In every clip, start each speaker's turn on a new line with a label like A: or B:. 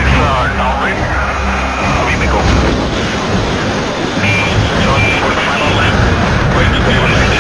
A: downwind. We may go. Charlie 45 on land. Wait, stabilize.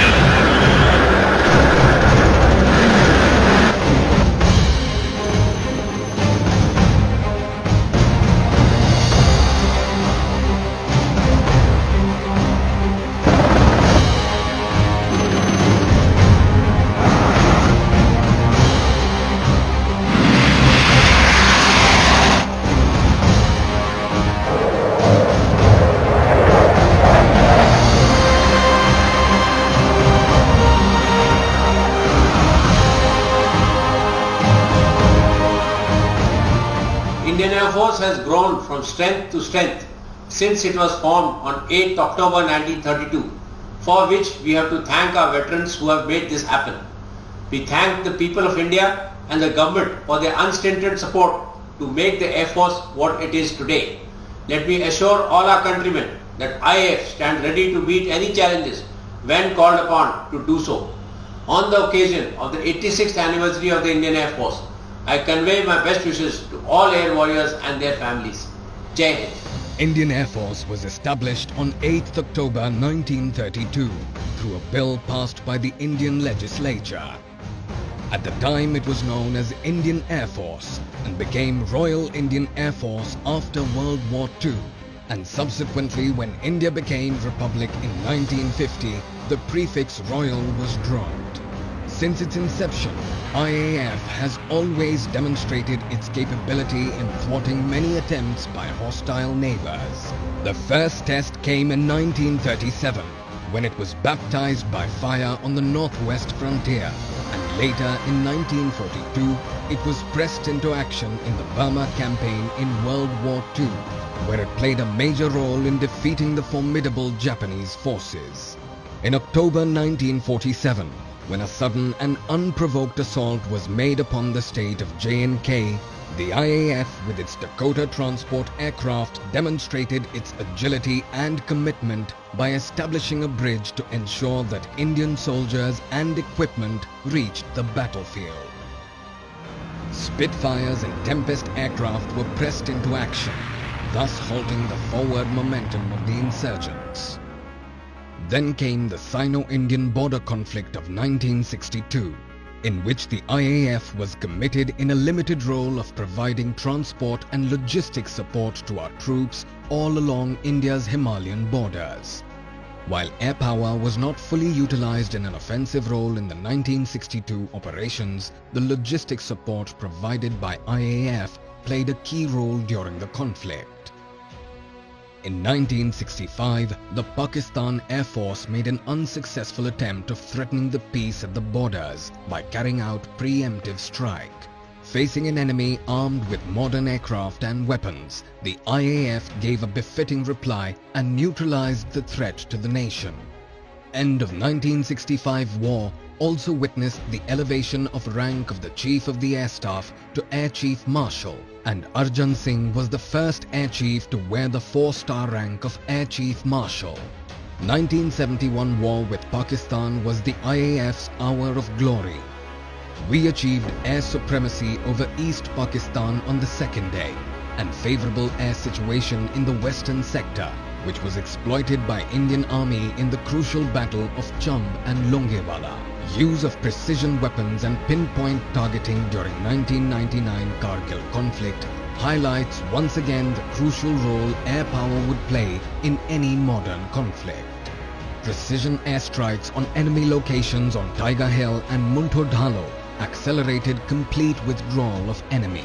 B: Indian Air Force has grown from strength to strength since it was formed on 8th October 1932, for which we have to thank our veterans who have made this happen. We thank the people of India and the government for their unstinted support to make the Air Force what it is today. Let me assure all our countrymen that IAF stands ready to meet any challenges when called upon to do so. On the occasion of the 86th anniversary of the Indian Air Force, I convey my best wishes to all air warriors and their families. Jai Hind.
C: Indian Air Force was established on 8th October 1932 through a bill passed by the Indian legislature. At the time it was known as Indian Air Force and became Royal Indian Air Force after World War II, and subsequently when India became Republic in 1950, the prefix Royal was dropped. Since its inception, IAF has always demonstrated its capability in thwarting many attempts by hostile neighbors. The first test came in 1937, when it was baptized by fire on the northwest frontier, and later in 1942, it was pressed into action in the Burma campaign in World War II, where it played a major role in defeating the formidable Japanese forces. In October 1947, when a sudden and unprovoked assault was made upon the state of J&K, the IAF with its Dakota transport aircraft demonstrated its agility and commitment by establishing a bridge to ensure that Indian soldiers and equipment reached the battlefield. Spitfires and Tempest aircraft were pressed into action, thus halting the forward momentum of the insurgents. Then came the Sino-Indian border conflict of 1962, in which the IAF was committed in a limited role of providing transport and logistics support to our troops all along India's Himalayan borders. While air power was not fully utilized in an offensive role in the 1962 operations, the logistics support provided by IAF played a key role during the conflict. In 1965, the Pakistan Air Force made an unsuccessful attempt of threatening the peace at the borders by carrying out preemptive strike. Facing an enemy armed with modern aircraft and weapons, the IAF gave a befitting reply and neutralized the threat to the nation. End of 1965 war also witnessed the elevation of rank of the Chief of the Air Staff to Air Chief Marshal, and Arjan Singh was the first Air Chief to wear the 4-star rank of Air Chief Marshal. 1971 war with Pakistan was the IAF's hour of glory. We achieved air supremacy over East Pakistan on the second day, and favorable air situation in the western sector, which was exploited by Indian Army in the crucial battle of Chamb and Longewala. Use of precision weapons and pinpoint targeting during 1999 Kargil conflict highlights once again the crucial role air power would play in any modern conflict. Precision airstrikes on enemy locations on Tiger Hill and Munto Dhalo accelerated complete withdrawal of enemy.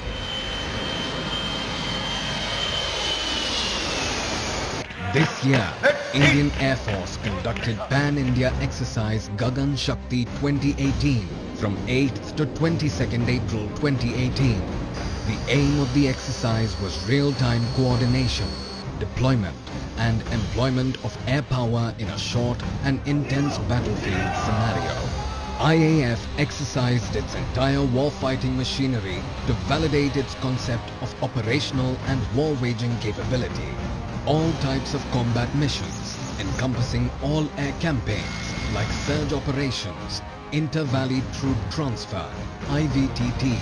C: This year, Indian Air Force conducted Pan-India exercise Gagan Shakti 2018 from 8th to 22nd April 2018. The aim of the exercise was real-time coordination, deployment and employment of air power in a short and intense battlefield scenario. IAF exercised its entire war-fighting machinery to validate its concept of operational and war-waging capability. All types of combat missions, encompassing all air campaigns like surge operations, inter-valley troop transfer, IVTT,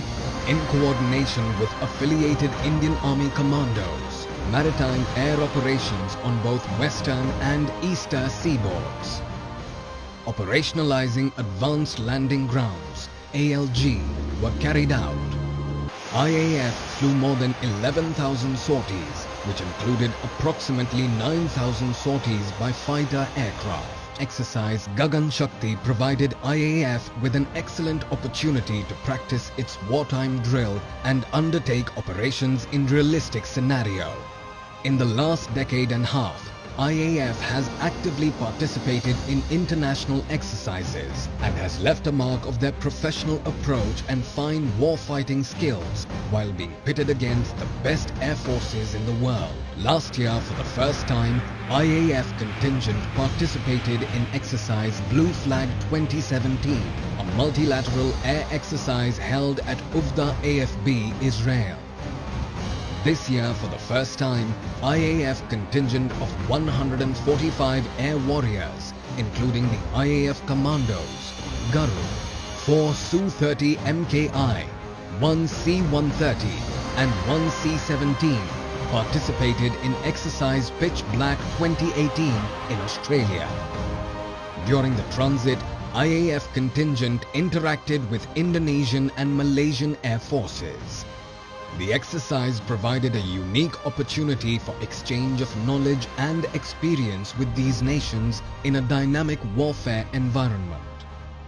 C: in coordination with affiliated Indian Army commandos, maritime air operations on both western and eastern seaboards. Operationalizing Advanced Landing Grounds (ALG) were carried out. IAF flew more than 11,000 sorties, which included approximately 9,000 sorties by fighter aircraft. Exercise Gagan Shakti provided IAF with an excellent opportunity to practice its wartime drill and undertake operations in realistic scenario. In the last decade and a half, IAF has actively participated in international exercises and has left a mark of their professional approach and fine warfighting skills while being pitted against the best air forces in the world. Last year, for the first time, IAF contingent participated in exercise Blue Flag 2017, a multilateral air exercise held at Uvda AFB, Israel. This year, for the first time, IAF contingent of 145 air warriors, including the IAF commandos, Garud, 4 Su-30 MKI, 1 C-130 and 1 C-17, participated in exercise Pitch Black 2018 in Australia. During the transit, IAF contingent interacted with Indonesian and Malaysian air forces. The exercise provided a unique opportunity for exchange of knowledge and experience with these nations in a dynamic warfare environment.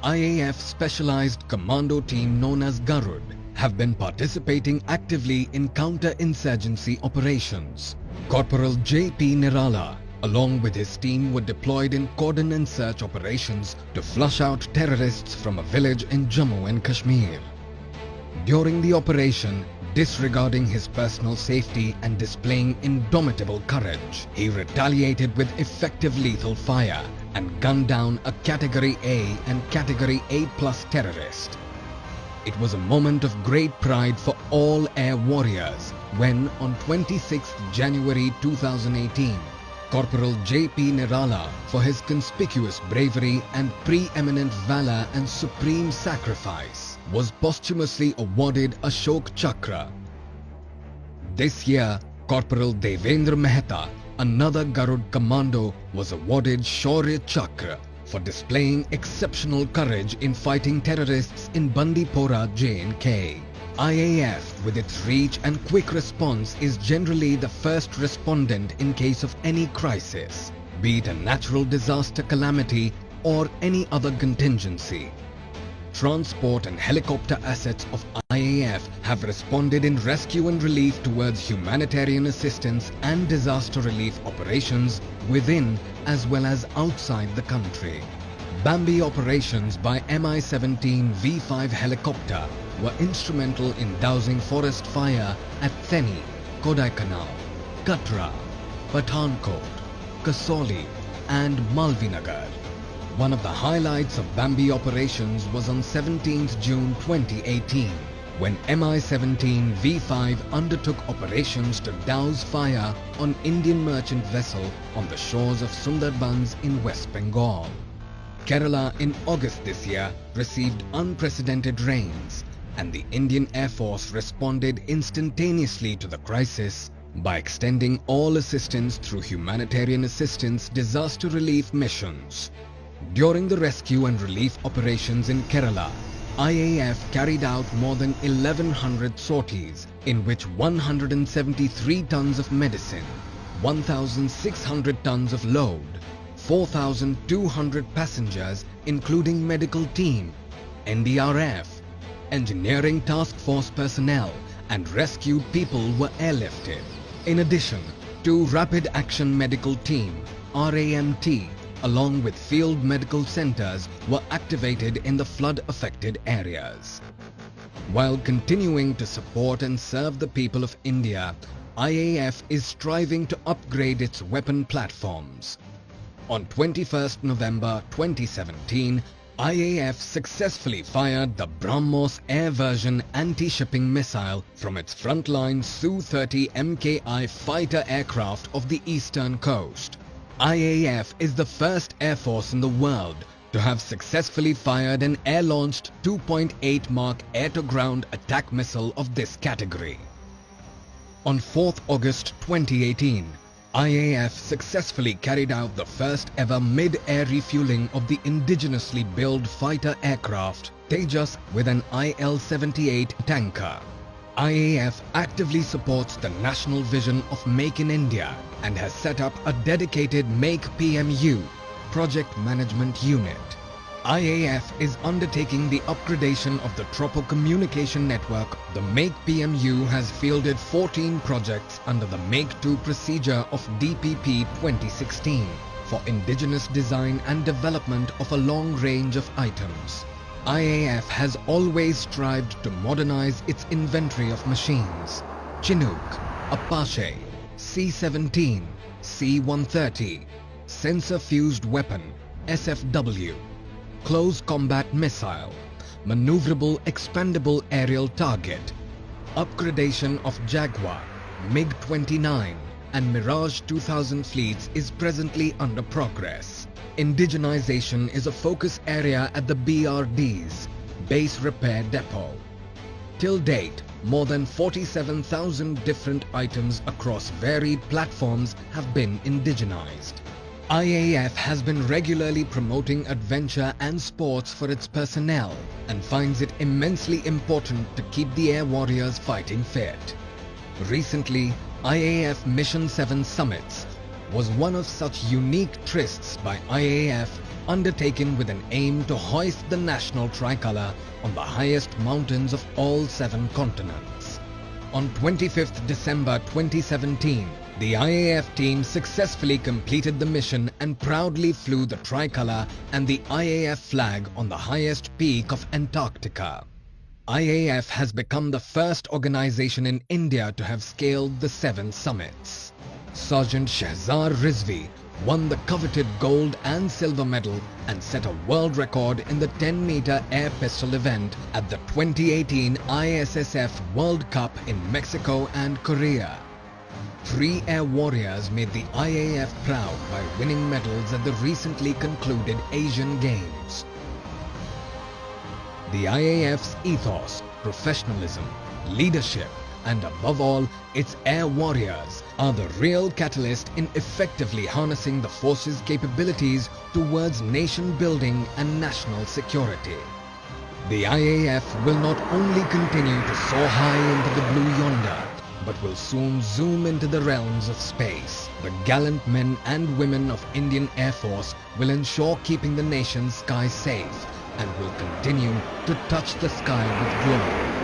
C: IAF specialized commando team known as Garud have been participating actively in counter-insurgency operations. Corporal J.P. Nirala, along with his team, were deployed in cordon and search operations to flush out terrorists from a village in Jammu and Kashmir. During the operation, disregarding his personal safety and displaying indomitable courage, he retaliated with effective lethal fire and gunned down a Category A and Category A+ terrorist. It was a moment of great pride for all air warriors when, on 26 January 2018, Corporal J.P. Nirala, for his conspicuous bravery and preeminent valor and supreme sacrifice, was posthumously awarded Ashok Chakra. This year, Corporal Devendra Mehta, another Garud commando, was awarded Shaurya Chakra for displaying exceptional courage in fighting terrorists in Bandipora, J&K. IAF, with its reach and quick response, is generally the first respondent in case of any crisis, be it a natural disaster calamity or any other contingency. Transport and helicopter assets of IAF have responded in rescue and relief towards humanitarian assistance and disaster relief operations within as well as outside the country. Bambi operations by Mi-17 V5 helicopter were instrumental in dousing forest fire at Theni, Kodaikanal, Katra, Pathankot, Kasoli and Malvinagar. One of the highlights of Bambi operations was on 17th June 2018, when Mi-17 V5 undertook operations to douse fire on Indian merchant vessel on the shores of Sundarbans in West Bengal. Kerala in August this year received unprecedented rains, and the Indian Air Force responded instantaneously to the crisis by extending all assistance through humanitarian assistance disaster relief missions. During the rescue and relief operations in Kerala, IAF carried out more than 1,100 sorties, in which 173 tons of medicine, 1,600 tons of load, 4,200 passengers including medical team, NDRF, engineering task force personnel and rescued people were airlifted. In addition, 2 Rapid Action Medical Team, RAMT, along with field medical centers were activated in the flood-affected areas. While continuing to support and serve the people of India, IAF is striving to upgrade its weapon platforms. On 21st November 2017, IAF successfully fired the BrahMos air version anti-shipping missile from its frontline Su-30 MKI fighter aircraft of the eastern coast. IAF is the first air force in the world to have successfully fired an air-launched 2.8 Mark air-to-ground attack missile of this category. On 4th August 2018, IAF successfully carried out the first ever mid-air refueling of the indigenously built fighter aircraft Tejas with an IL-78 tanker. IAF actively supports the national vision of Make in India and has set up a dedicated Make PMU project management unit. IAF is undertaking the upgradation of the Tropo communication network. The Make PMU has fielded 14 projects under the Make 2 procedure of DPP 2016 for indigenous design and development of a long range of items. IAF has always strived to modernize its inventory of machines. Chinook, Apache, C-17, C-130, sensor-fused weapon, SFW, close combat missile, maneuverable expandable aerial target, upgradation of Jaguar, MiG-29 and Mirage 2000 fleets is presently under progress. Indigenization is a focus area at the BRD's Base Repair Depot. Till date, more than 47,000 different items across varied platforms have been indigenized. IAF has been regularly promoting adventure and sports for its personnel and finds it immensely important to keep the air warriors fighting fit. Recently, IAF Mission 7 Summits was one of such unique trysts by IAF undertaken with an aim to hoist the national tricolour on the highest mountains of all 7 continents. On 25th December 2017, the IAF team successfully completed the mission and proudly flew the tricolour and the IAF flag on the highest peak of Antarctica. IAF has become the first organisation in India to have scaled the 7 summits. Sergeant Shehzar Rizvi won the coveted gold and silver medal and set a world record in the 10-meter air pistol event at the 2018 ISSF World Cup in Mexico and Korea. 3 air warriors made the IAF proud by winning medals at the recently concluded Asian Games. The IAF's ethos, professionalism, leadership, and above all, its air warriors are the real catalyst in effectively harnessing the force's capabilities towards nation building and national security. The IAF will not only continue to soar high into the blue yonder, but will soon zoom into the realms of space. The gallant men and women of Indian Air Force will ensure keeping the nation's skies safe and will continue to touch the sky with glory.